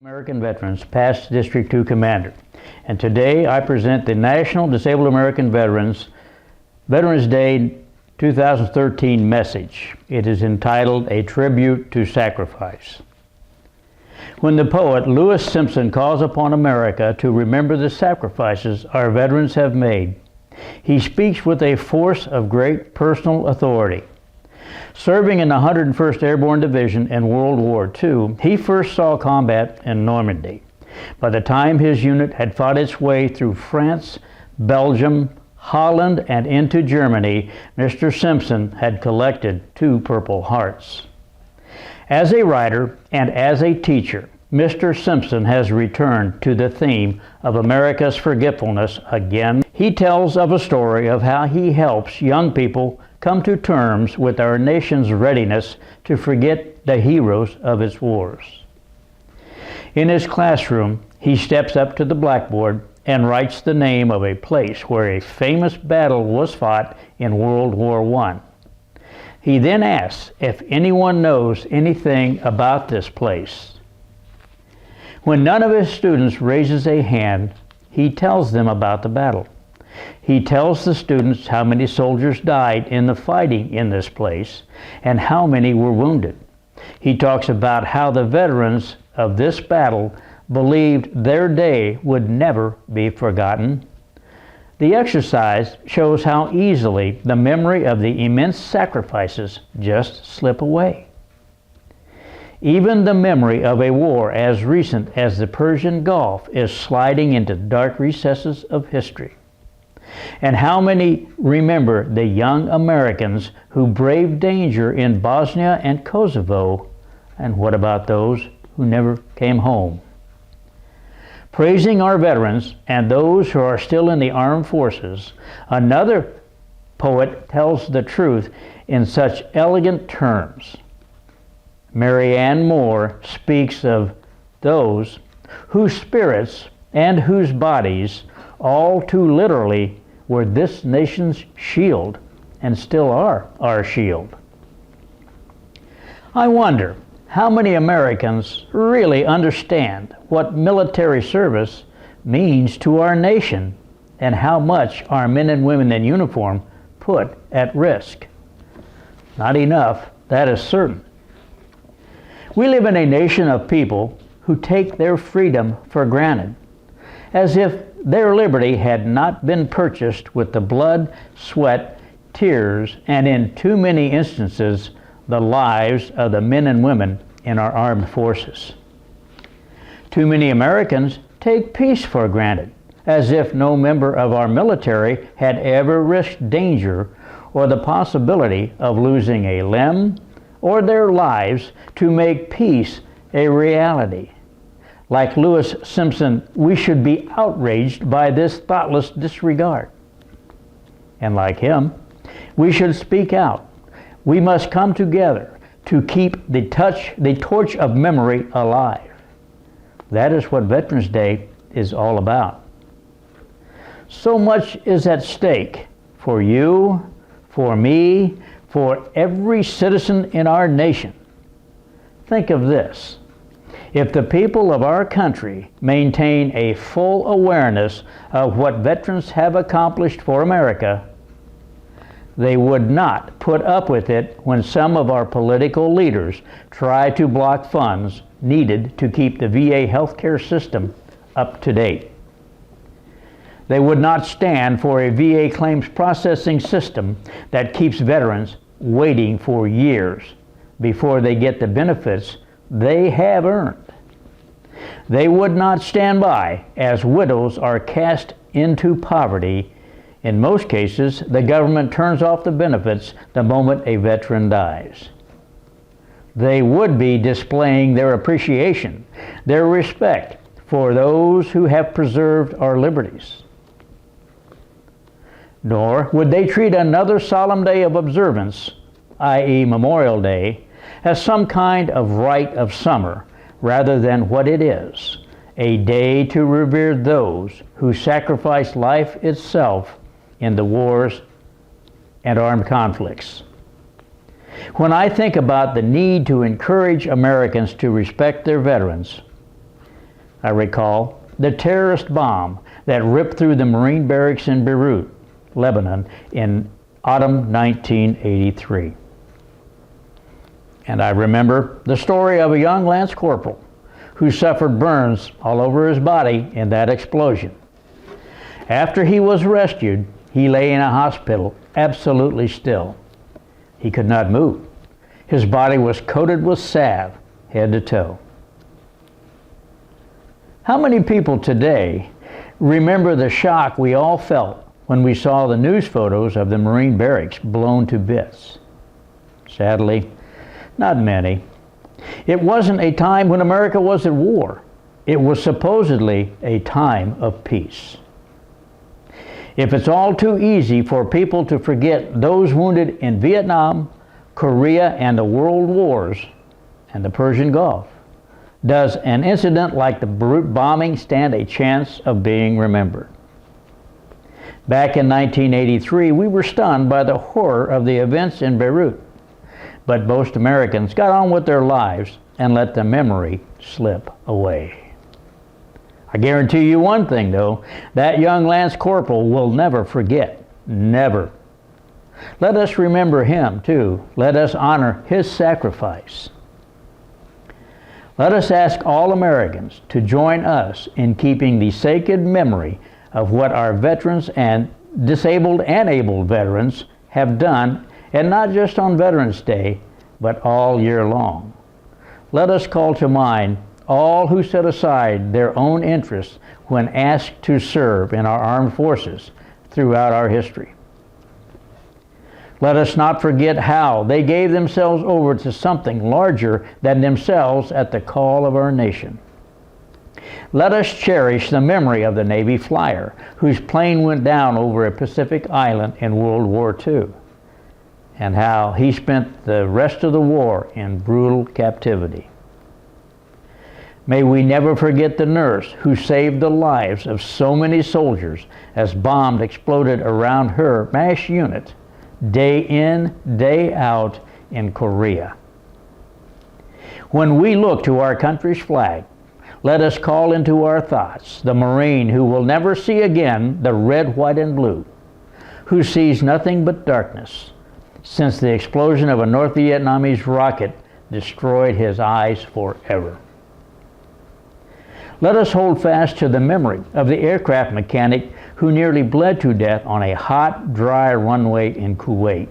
American Veterans, past District 2 Commander, and today I present the National Disabled American Veterans Day 2013 message. It is entitled A Tribute to Sacrifice. When the poet Lewis Simpson calls upon America to remember the sacrifices our veterans have made, he speaks with a force of great personal authority. Serving in the 101st Airborne Division in World War II, he first saw combat in Normandy. By the time his unit had fought its way through France, Belgium, Holland, and into Germany, Mr. Simpson had collected 2 Purple Hearts. As a writer and as a teacher, Mr. Simpson has returned to the theme of America's forgetfulness again. He tells of a story of how he helps young people come to terms with our nation's readiness to forget the heroes of its wars. In his classroom, he steps up to the blackboard and writes the name of a place where a famous battle was fought in World War I. He then asks if anyone knows anything about this place. When none of his students raises a hand, he tells them about the battle. He tells the students how many soldiers died in the fighting in this place and how many were wounded. He talks about how the veterans of this battle believed their day would never be forgotten. The exercise shows how easily the memory of the immense sacrifices just slip away. Even the memory of a war as recent as the Persian Gulf is sliding into dark recesses of history. And how many remember the young Americans who braved danger in Bosnia and Kosovo, and what about those who never came home? Praising our veterans and those who are still in the armed forces, another poet tells the truth in such elegant terms. Marianne Moore speaks of those whose spirits and whose bodies all too literally were this nation's shield and still are our shield. I wonder how many Americans really understand what military service means to our nation and how much our men and women in uniform put at risk. Not enough, that is certain. We live in a nation of people who take their freedom for granted, as if their liberty had not been purchased with the blood, sweat, tears, and in too many instances, the lives of the men and women in our armed forces. Too many Americans take peace for granted, as if no member of our military had ever risked danger or the possibility of losing a limb or their lives to make peace a reality. Like Lewis Simpson, we should be outraged by this thoughtless disregard. And like him, we should speak out. We must come together to keep the torch of memory alive. That is what Veterans Day is all about. So much is at stake for you, for me, for every citizen in our nation. Think of this. If the people of our country maintain a full awareness of what veterans have accomplished for America, they would not put up with it when some of our political leaders try to block funds needed to keep the VA healthcare system up to date. They would not stand for a VA claims processing system that keeps veterans waiting for years before they get the benefits they have earned. They would not stand by as widows are cast into poverty. In most cases, the government turns off the benefits the moment a veteran dies. They would be displaying their appreciation, their respect for those who have preserved our liberties. Nor would they treat another solemn day of observance, i.e. Memorial Day, as some kind of rite of summer rather than what it is, a day to revere those who sacrificed life itself in the wars and armed conflicts. When I think about the need to encourage Americans to respect their veterans, I recall the terrorist bomb that ripped through the Marine barracks in Beirut, Lebanon, in autumn 1983. And I remember the story of a young Lance Corporal who suffered burns all over his body in that explosion. After he was rescued, he lay in a hospital absolutely still. He could not move. His body was coated with salve, head to toe. How many people today remember the shock we all felt when we saw the news photos of the Marine barracks blown to bits? Sadly, not many. It wasn't a time when America was at war. It was supposedly a time of peace. If it's all too easy for people to forget those wounded in Vietnam, Korea, and the World Wars, and the Persian Gulf, does an incident like the Beirut bombing stand a chance of being remembered? Back in 1983, we were stunned by the horror of the events in Beirut, but most Americans got on with their lives and let the memory slip away. I guarantee you one thing, though, that young Lance Corporal will never forget. Never. Let us remember him, too. Let us honor his sacrifice. Let us ask all Americans to join us in keeping the sacred memory of what our veterans and disabled and able veterans have done, and not just on Veterans Day, but all year long. Let us call to mind all who set aside their own interests when asked to serve in our armed forces throughout our history. Let us not forget how they gave themselves over to something larger than themselves at the call of our nation. Let us cherish the memory of the Navy flyer whose plane went down over a Pacific island in World War II, and how he spent the rest of the war in brutal captivity. May we never forget the nurse who saved the lives of so many soldiers as bombs exploded around her MASH unit, day in, day out in Korea. When we look to our country's flag, let us call into our thoughts the Marine who will never see again the red, white, and blue, who sees nothing but darkness, since the explosion of a North Vietnamese rocket destroyed his eyes forever. Let us hold fast to the memory of the aircraft mechanic who nearly bled to death on a hot, dry runway in Kuwait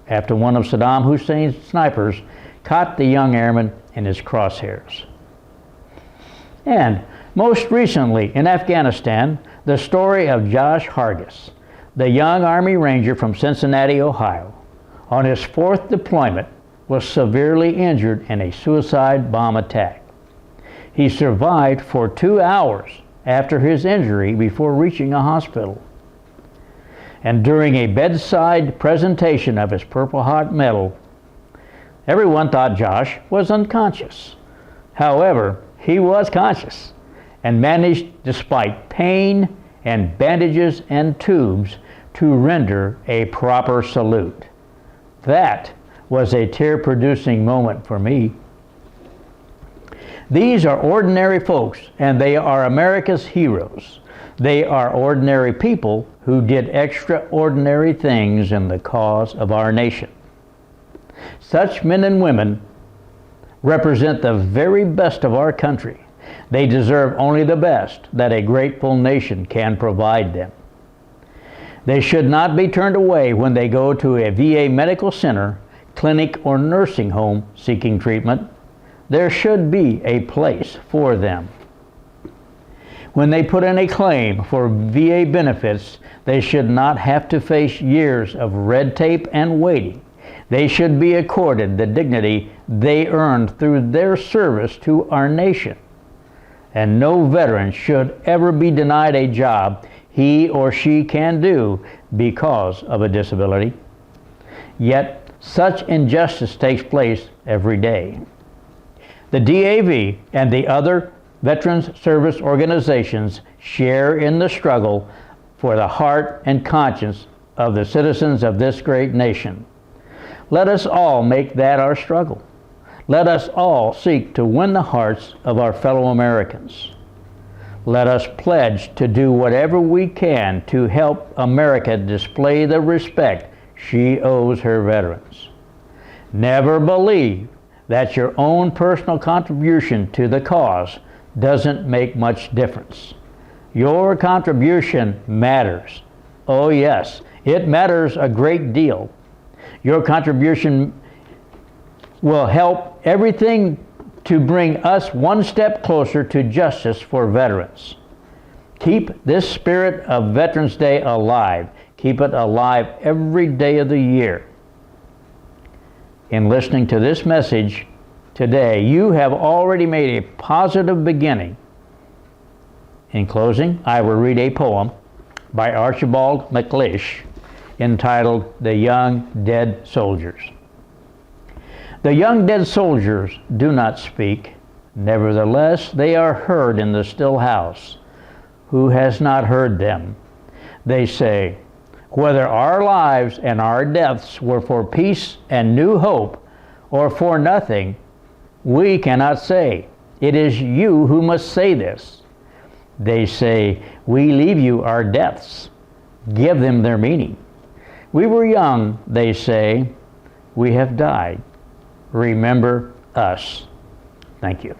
after one of Saddam Hussein's snipers caught the young airman in his crosshairs. And most recently in Afghanistan, the story of Josh Hargis, the young Army Ranger from Cincinnati, Ohio, on his fourth deployment was severely injured in a suicide bomb attack. He survived for 2 hours after his injury before reaching a hospital. And during a bedside presentation of his Purple Heart Medal, everyone thought Josh was unconscious. However, he was conscious and managed, despite pain and bandages and tubes, to render a proper salute. That was a tear-producing moment for me. These are ordinary folks, and they are America's heroes. They are ordinary people who did extraordinary things in the cause of our nation. Such men and women represent the very best of our country. They deserve only the best that a grateful nation can provide them. They should not be turned away when they go to a VA medical center, clinic, or nursing home seeking treatment. There should be a place for them. When they put in a claim for VA benefits, they should not have to face years of red tape and waiting. They should be accorded the dignity they earned through their service to our nation. And no veteran should ever be denied a job he or she can do because of a disability. Yet such injustice takes place every day. The DAV and the other veterans service organizations share in the struggle for the heart and conscience of the citizens of this great nation. Let us all make that our struggle. Let us all seek to win the hearts of our fellow Americans. Let us pledge to do whatever we can to help America display the respect she owes her veterans. Never believe that your own personal contribution to the cause doesn't make much difference. Your contribution matters. Oh yes, it matters a great deal. Your contribution will help everything to bring us one step closer to justice for veterans. Keep this spirit of Veterans Day alive. Keep it alive every day of the year. In listening to this message today, you have already made a positive beginning. In closing, I will read a poem by Archibald MacLeish entitled "The Young Dead Soldiers." The young dead soldiers do not speak, nevertheless they are heard in the still house. Who has not heard them? They say, whether our lives and our deaths were for peace and new hope, or for nothing, we cannot say. It is you who must say this. They say, we leave you our deaths. Give them their meaning. We were young, they say. We have died. Remember us. Thank you.